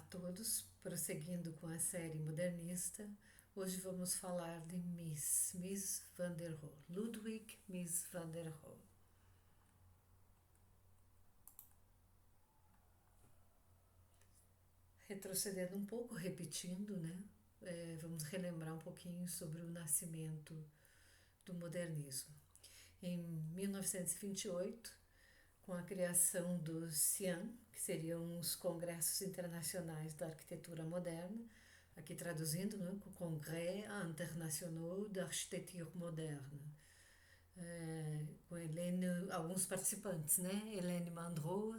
todos, prosseguindo com a série modernista. Hoje vamos falar de Mies van der Rohe, Ludwig Mies van der Rohe. Retrocedendo um pouco, repetindo, né? Vamos relembrar um pouquinho sobre o nascimento do modernismo. Em 1928, com a criação do CIAM, que seriam os Congressos Internacionais da Arquitetura Moderna, aqui traduzindo, né, o Congrès International d'Architecture Moderne, com alguns participantes, né? Hélène Mandrou,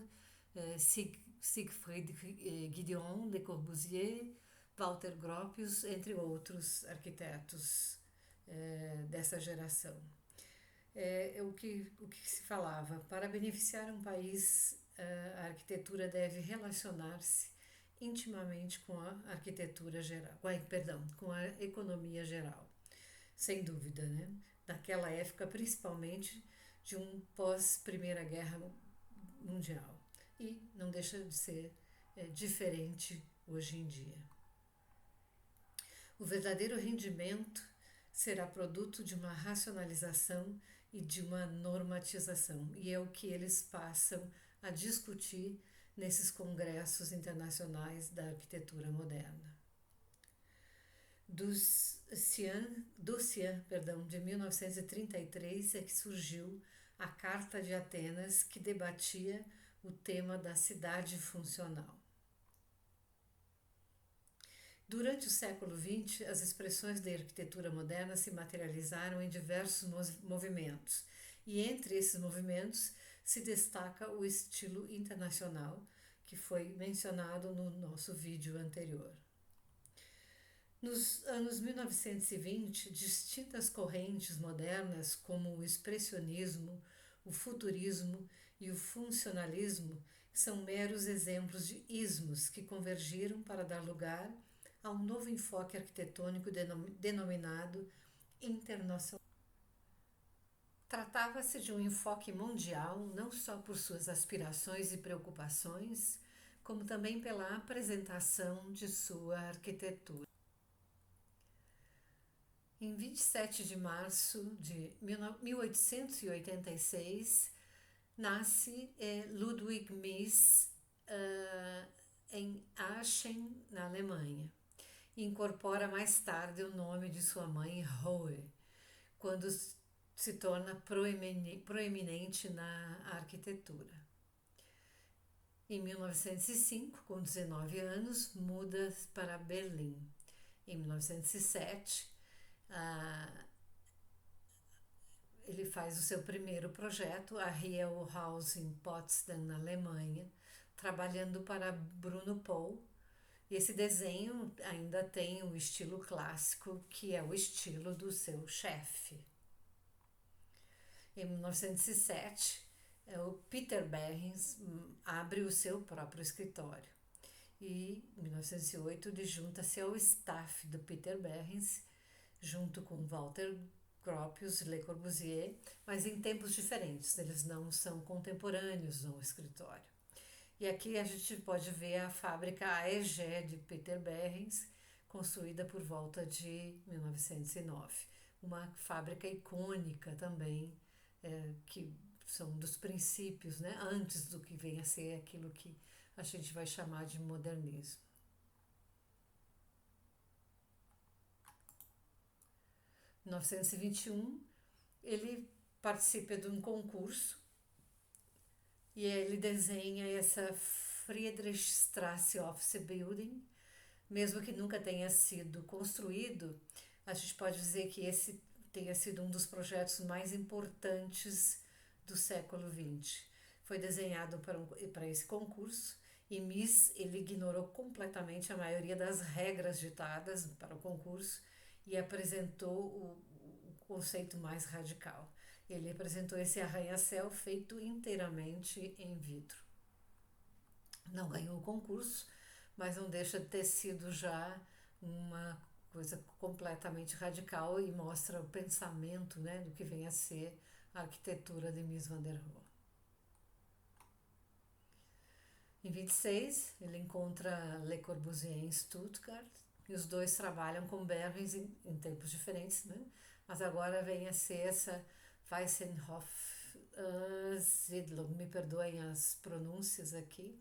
Siegfried Gideon Le Corbusier, Walter Gropius, entre outros arquitetos dessa geração. O que se falava? Para beneficiar um país, a arquitetura deve relacionar-se intimamente com a arquitetura geral, com a economia geral, sem dúvida, né? Naquela época, principalmente de um pós-Primeira Guerra Mundial, e não deixa de ser diferente hoje em dia. O verdadeiro rendimento será produto de uma racionalização e de uma normatização, e é o que eles passam a discutir nesses congressos internacionais da arquitetura moderna. Do CIAM, de 1933 é que surgiu a Carta de Atenas, que debatia o tema da cidade funcional. Durante o século XX, as expressões da arquitetura moderna se materializaram em diversos movimentos, e entre esses movimentos se destaca o estilo internacional, que foi mencionado no nosso vídeo anterior. Nos anos 1920, distintas correntes modernas, como o expressionismo, o futurismo e o funcionalismo, são meros exemplos de ismos que convergiram para dar lugar a um novo enfoque arquitetônico denominado internacional. Tratava-se de um enfoque mundial, não só por suas aspirações e preocupações, como também pela apresentação de sua arquitetura. Em 27 de março de 1886, nasce Ludwig Mies em Aachen, na Alemanha. Incorpora mais tarde o nome de sua mãe, Rohe, quando se torna proeminente na arquitetura. Em 1905, com 19 anos, muda para Berlim. Em 1907, ele faz o seu primeiro projeto, a Riel House em Potsdam, na Alemanha, trabalhando para Bruno Paul. E esse desenho ainda tem o estilo clássico, que é o estilo do seu chefe. Em 1907, o Peter Behrens abre o seu próprio escritório. E em 1908 ele junta-se ao staff do Peter Behrens, junto com Walter Gropius e Le Corbusier, mas em tempos diferentes, eles não são contemporâneos no escritório. E aqui a gente pode ver a fábrica AEG de Peter Behrens, construída por volta de 1909. Uma fábrica icônica também, que são dos princípios, né, antes do que venha a ser aquilo que a gente vai chamar de modernismo. Em 1921, ele participa de um concurso e ele desenha essa Friedrichstraße Office Building. Mesmo que nunca tenha sido construído, a gente pode dizer que esse tenha sido um dos projetos mais importantes do século XX. Foi desenhado para esse concurso e Mies ele ignorou completamente a maioria das regras ditadas para o concurso e apresentou o conceito mais radical. Ele apresentou esse arranha-céu feito inteiramente em vidro. Não ganhou o concurso, mas não deixa de ter sido já uma coisa completamente radical e mostra o pensamento, né, do que vem a ser a arquitetura de Mies van der Rohe. Em 26, ele encontra Le Corbusier em Stuttgart e os dois trabalham com Bergens em tempos diferentes, né? Mas agora vem a ser essa Weissenhof Siedlung, me perdoem as pronúncias aqui,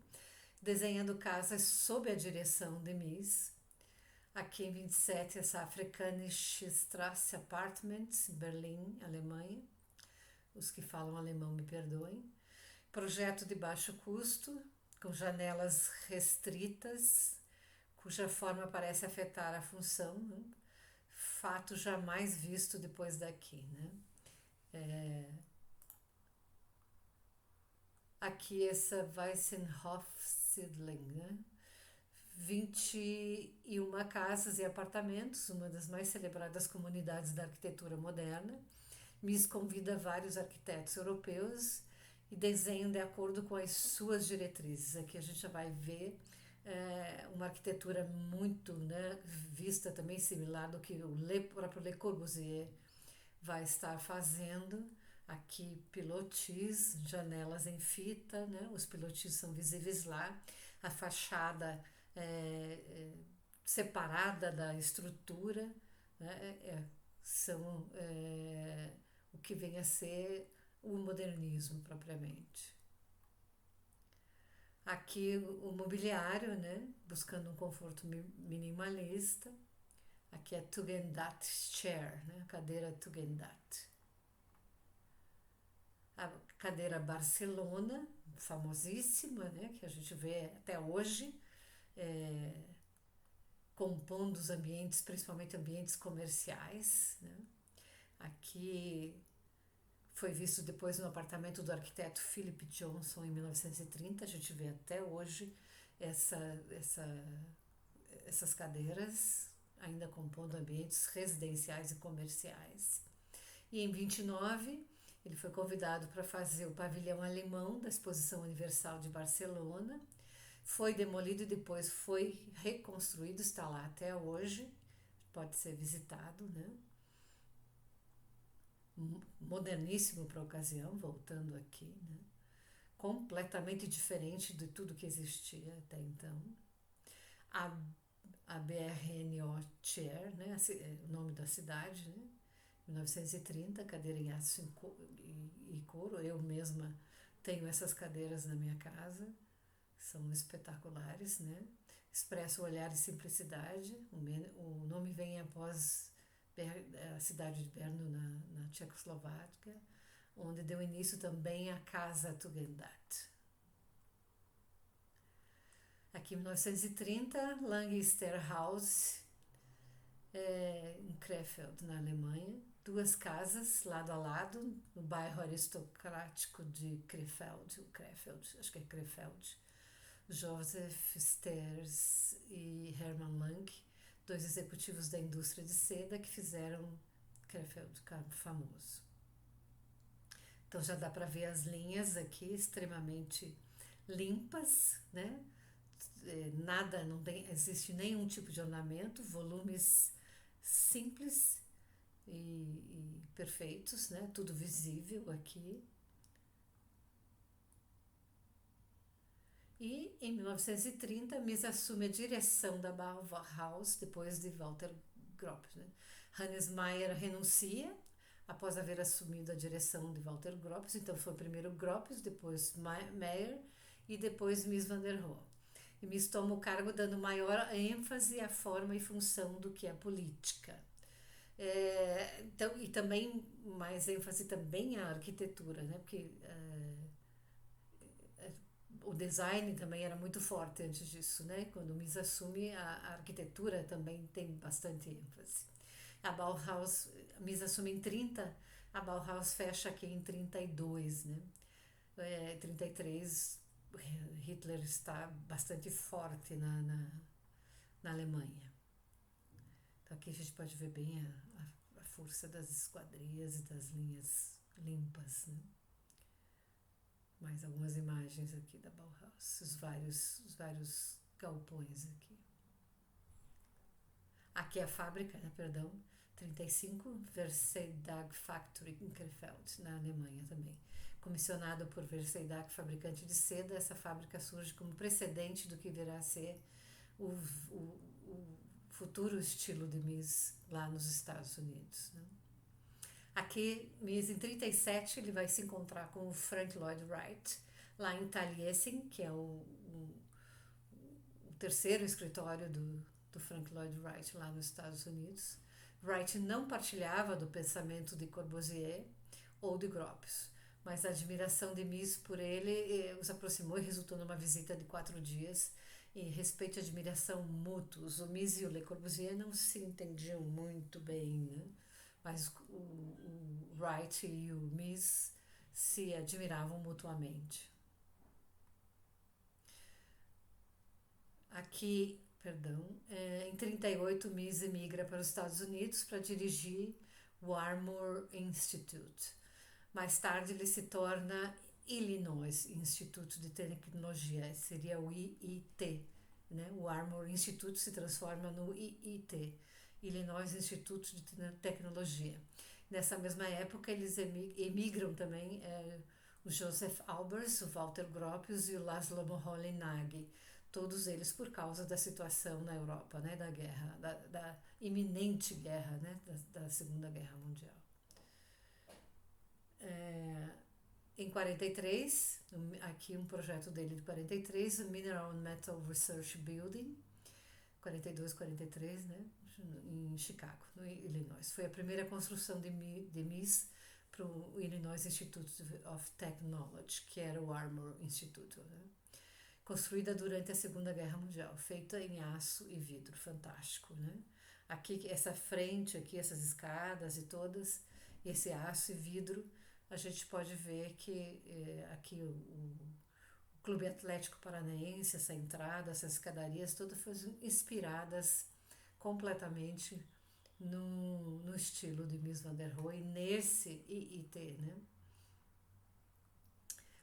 desenhando casas sob a direção de Mies. Aqui em 27, essa Afrikanische Straße Apartments, em Berlim, Alemanha. Os que falam alemão me perdoem. Projeto de baixo custo, com janelas restritas, cuja forma parece afetar a função, né? Fato jamais visto depois daqui, né? Aqui essa Weissenhof Siedlung, né? 21 casas e apartamentos, uma das mais celebradas comunidades da arquitetura moderna. Mies convida vários arquitetos europeus e desenham de acordo com as suas diretrizes. Aqui a gente já vai ver uma arquitetura muito, né, vista também similar do que o próprio Le Corbusier vai estar fazendo. Aqui pilotis, janelas em fita, né? Os pilotis são visíveis lá, a fachada separada da estrutura, né? São o que vem a ser o modernismo propriamente. Aqui o mobiliário, né? Buscando um conforto minimalista. Aqui é Tugendhat Chair, né? Cadeira Tugendhat. A cadeira Barcelona, famosíssima, né? Que a gente vê até hoje, compondo os ambientes, principalmente ambientes comerciais, né? Aqui foi visto depois no apartamento do arquiteto Philip Johnson em 1930. A gente vê até hoje essas cadeiras ainda compondo ambientes residenciais e comerciais. E em 29 ele foi convidado para fazer o pavilhão alemão da Exposição Universal de Barcelona. Foi demolido e depois foi reconstruído, está lá até hoje, pode ser visitado, né? Moderníssimo para a ocasião, voltando aqui, né? Completamente diferente de tudo que existia até então. A BRNO Chair, né? O nome da cidade, né? 1930, cadeira em aço e couro. Eu mesma tenho essas cadeiras na minha casa, são espetaculares, né? Expressa o olhar de simplicidade. O nome vem após a cidade de Brno, na Tchecoslováquia, onde deu início também a Casa Tugendhat. Aqui em 1930, Langesterhaus, em Krefeld, na Alemanha. 2 casas lado a lado, no bairro aristocrático de Krefeld, acho que é Krefeld. Joseph Sters e Hermann Lang, 2 executivos da indústria de seda que fizeram Krefeld famoso. Então já dá para ver as linhas aqui extremamente limpas, né? Nada, não existe nenhum tipo de ornamento, volumes simples e perfeitos, né? Tudo visível aqui. E em 1930, Mies assume a direção da Bauhaus depois de Walter Gropius, né? Hannes Meyer renuncia após haver assumido a direção de Walter Gropius. Então foi primeiro Gropius, depois Meyer e depois Mies van der Rohe. E Mies toma o cargo dando maior ênfase à forma e função do que à política. Então, e também mais ênfase também à arquitetura, né? Porque o design também era muito forte antes disso, né? Quando o Mies assume, a arquitetura também tem bastante ênfase. A Bauhaus, a Mies assume em 30, a Bauhaus fecha aqui em 32, né? 33, Hitler está bastante forte na Alemanha. Então aqui a gente pode ver bem a força das esquadrias e das linhas limpas, né? Mais algumas imagens aqui da Bauhaus, os vários galpões aqui. Aqui é a fábrica, né, perdão, 35, Versailles Factory em Krefeld, na Alemanha também. Comissionado por Verseidac, fabricante de seda, essa fábrica surge como precedente do que virá a ser o futuro estilo de Mies lá nos Estados Unidos, né? Aqui, Mies, em 37, ele vai se encontrar com o Frank Lloyd Wright, lá em Taliesin, que é o terceiro escritório do Frank Lloyd Wright lá nos Estados Unidos. Wright não partilhava do pensamento de Corbusier ou de Gropius, mas a admiração de Mies por ele os aproximou e resultou numa visita de 4 dias e respeito e admiração mútuos. O Mies e o Le Corbusier não se entendiam muito bem, né? Mas o Wright e o Mies se admiravam mutuamente. Aqui, perdão, em 38, Mies emigra para os Estados Unidos para dirigir o Armour Institute. Mais tarde ele se torna Illinois Instituto de Tecnologia, seria o IIT, né? O Armour Institute se transforma no IIT, Illinois Instituto de Tecnologia. Nessa mesma época eles emigram também o Joseph Albers, o Walter Gropius e o Laszlo Moholy-Nagy, todos eles por causa da situação na Europa, né? Da guerra, da iminente guerra, né? Da Segunda Guerra Mundial. Em 43, aqui um projeto dele de 43, o Mineral and Metal Research Building, 42, 43, né, em Chicago, no Illinois. Foi a primeira construção de Mies para o Illinois Institute of Technology, que era o Armour Institute, né? Construída durante a Segunda Guerra Mundial, feita em aço e vidro, fantástico, né? Aqui, essa frente aqui, essas escadas e todas, esse aço e vidro, a gente pode ver que aqui o Clube Atlético Paranaense, essa entrada, essas escadarias, todas foram inspiradas completamente no estilo de Mies van der Rohe, nesse IIT, né?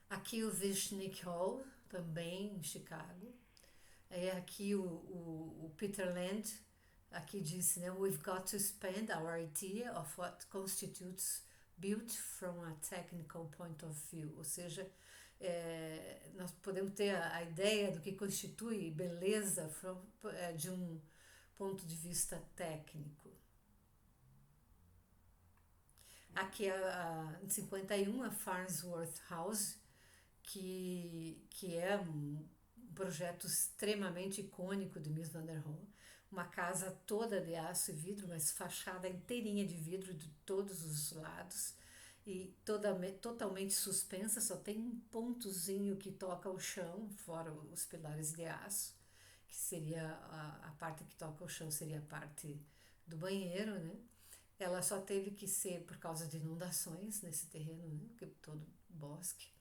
Aqui o Vishnik Hall, também em Chicago. Aqui o Peter Land, aqui disse, né? We've got to expand our idea of what constitutes beauty from a technical point of view, ou seja, nós podemos ter a ideia do que constitui beleza de um ponto de vista técnico. Aqui em 51 a Farnsworth House, que é um projeto extremamente icônico de Mies van der Rohe, uma casa toda de aço e vidro, mas fachada inteirinha de vidro de todos os lados e totalmente suspensa, só tem um pontozinho que toca o chão, fora os pilares de aço, que seria a parte que toca o chão, seria a parte do banheiro, né? Ela só teve que ser por causa de inundações nesse terreno, né? Porque todo bosque.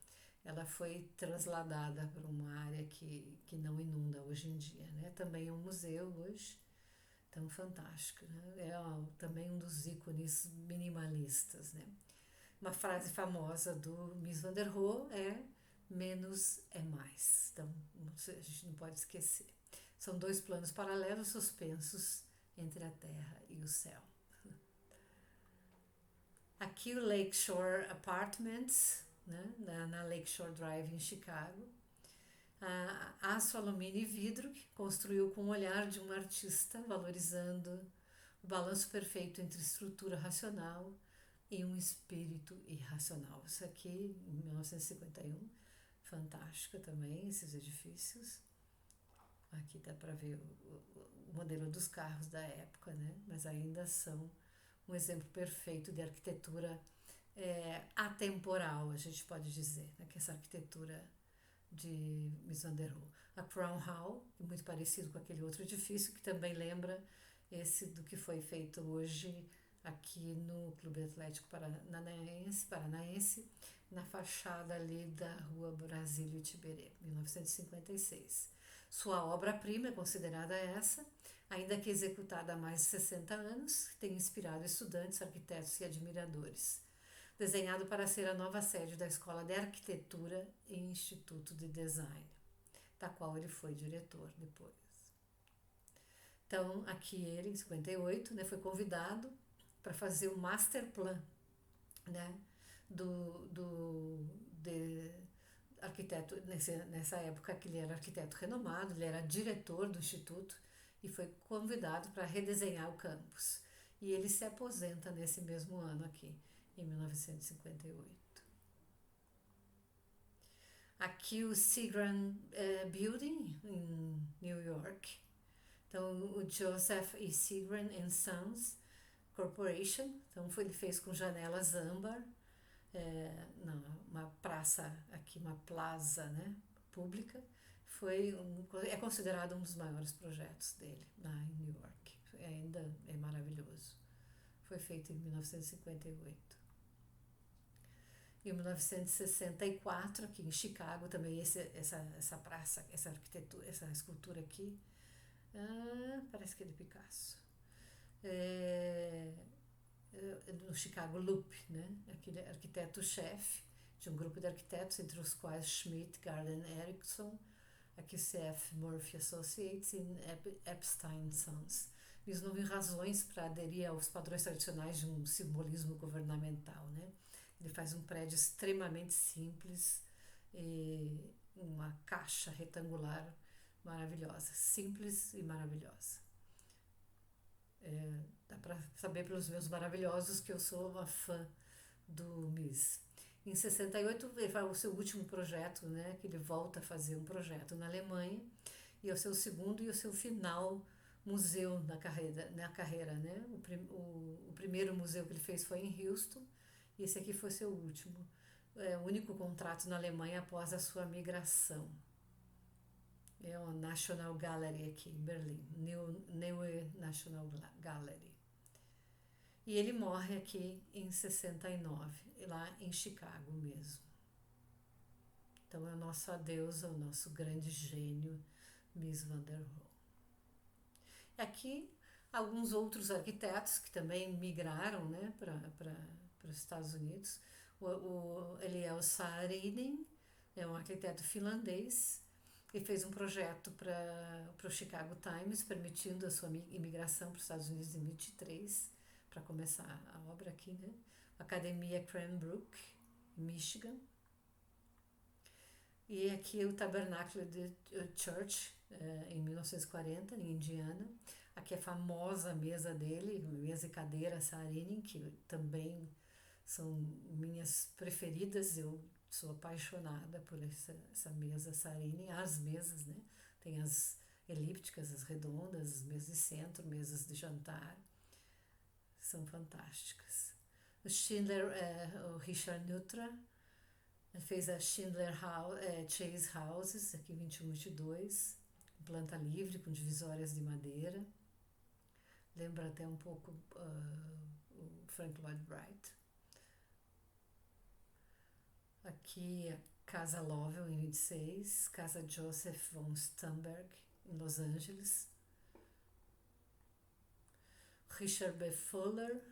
Ela foi trasladada para uma área que não inunda hoje em dia, né? Também é um museu hoje, tão fantástico, né? Também um dos ícones minimalistas, né? Uma frase famosa do Mies van der Rohe é menos é mais. Então, a gente não pode esquecer. São 2 planos paralelos suspensos entre a terra e o céu. Aqui o Lakeshore Apartments, né? na Lakeshore Drive em Chicago. Aço, alumínio e vidro, que construiu com o olhar de um artista, valorizando o balanço perfeito entre estrutura racional e um espírito irracional. Isso aqui, em 1951, fantástica também, esses edifícios. Aqui dá para ver o modelo dos carros da época, né? Mas ainda são um exemplo perfeito de arquitetura atemporal, a gente pode dizer, né? Que essa arquitetura de Mies van der Rohe. A Crown Hall, muito parecido com aquele outro edifício, que também lembra esse do que foi feito hoje aqui no Clube Atlético Paranaense, na fachada ali da Rua Brasílio Tiberê, 1956. Sua obra-prima é considerada essa, ainda que executada há mais de 60 anos, tem inspirado estudantes, arquitetos e admiradores. Desenhado para ser a nova sede da Escola de Arquitetura e Instituto de Design, da qual ele foi diretor depois. Então, aqui ele, em 58, né, foi convidado para fazer o master plan, né, de arquiteto, nessa época que ele era arquiteto renomado, ele era diretor do instituto e foi convidado para redesenhar o campus. E ele se aposenta nesse mesmo ano aqui, em 1958. Aqui o Seagram Building, em New York. Então, o Joseph E. Seagram and Sons Corporation. Então, ele fez com janelas âmbar, uma praça aqui, uma plaza, né, pública. É considerado um dos maiores projetos dele lá em New York. Ainda é maravilhoso. Foi feito em 1958. Em 1964, aqui em Chicago, também essa praça, essa arquitetura, essa escultura aqui, parece que é de Picasso. No Chicago Loop, né? Aquele arquiteto-chefe de um grupo de arquitetos, entre os quais Schmidt, Garden Erickson, aqui CF Murphy Associates e Epstein Sons. Eles não viram razões para aderir aos padrões tradicionais de um simbolismo governamental, né? Ele faz um prédio extremamente simples, uma caixa retangular maravilhosa, simples e maravilhosa. Dá para saber pelos meus maravilhosos que eu sou uma fã do Mies. Em 68 ele vai ao seu último projeto, né, que ele volta a fazer um projeto na Alemanha, e é o seu segundo e o seu final museu na carreira, né? O primeiro museu que ele fez foi em Houston, e esse aqui foi seu último. O único contrato na Alemanha após a sua migração. É o National Gallery aqui em Berlim, Neue National Gallery. E ele morre aqui em 69, lá em Chicago mesmo. Então é o nosso adeus ao nosso grande gênio, Mies van der Rohe. Aqui alguns outros arquitetos que também migraram, né, para os Estados Unidos. O Eliel Saarinen é um arquiteto finlandês e fez um projeto para o Chicago Times, permitindo a sua imigração para os Estados Unidos em 23, para começar a obra aqui, né? Academia Cranbrook, Michigan. E aqui o Tabernacle Church, em 1940, em Indiana. Aqui a famosa mesa dele, mesa e cadeira Saarinen, que também são minhas preferidas. Eu sou apaixonada por essa mesa Saarinen. As mesas, né? Tem as elípticas, as redondas, as mesas de centro, mesas de jantar. São fantásticas. O Schindler, o Richard Neutra, fez a Schindler Chase Houses, aqui 21 e 22, planta livre, com divisórias de madeira. Lembra até um pouco o Frank Lloyd Wright. Aqui a Casa Lovell, em 26, Casa Joseph von Stamberg, em Los Angeles. Richard B. Fuller,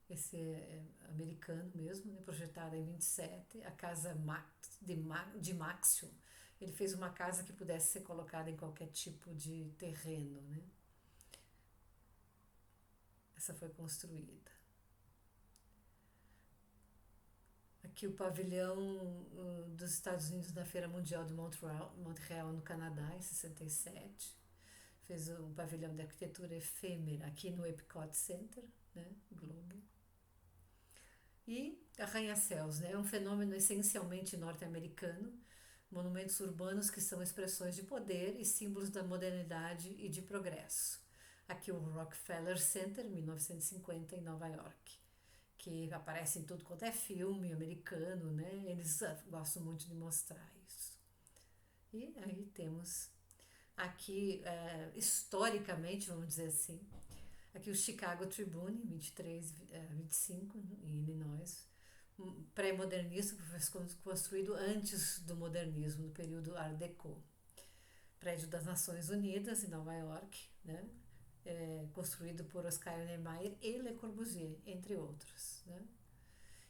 esse é americano mesmo, né, projetada em 27, a casa de Maxwell. Ele fez uma casa que pudesse ser colocada em qualquer tipo de terreno, né? Essa foi construída. Aqui o pavilhão dos Estados Unidos na Feira Mundial de Montreal, no Canadá, em 67. Fez um pavilhão de arquitetura efêmera aqui no Epcot Center, né, Globo. E arranha-céus, né, é um fenômeno essencialmente norte-americano, monumentos urbanos que são expressões de poder e símbolos da modernidade e de progresso. Aqui o Rockefeller Center, 1950, em Nova York, que aparece em tudo quanto é filme americano, né? Eles gostam muito de mostrar isso. E aí temos aqui, historicamente, vamos dizer assim, aqui o Chicago Tribune, 23, 25, em Illinois, pré-modernista, que foi construído antes do modernismo, no período Art Deco. Prédio das Nações Unidas, em Nova York, né? Construído por Oscar Niemeyer e Le Corbusier, entre outros, né?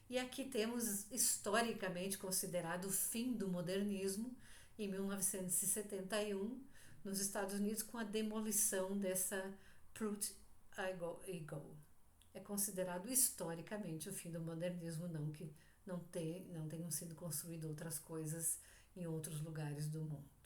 E aqui temos, historicamente considerado o fim do modernismo, em 1971, nos Estados Unidos, com a demolição dessa Prout Eagle. é considerado historicamente o fim do modernismo, não que não tenham sido construídas outras coisas em outros lugares do mundo.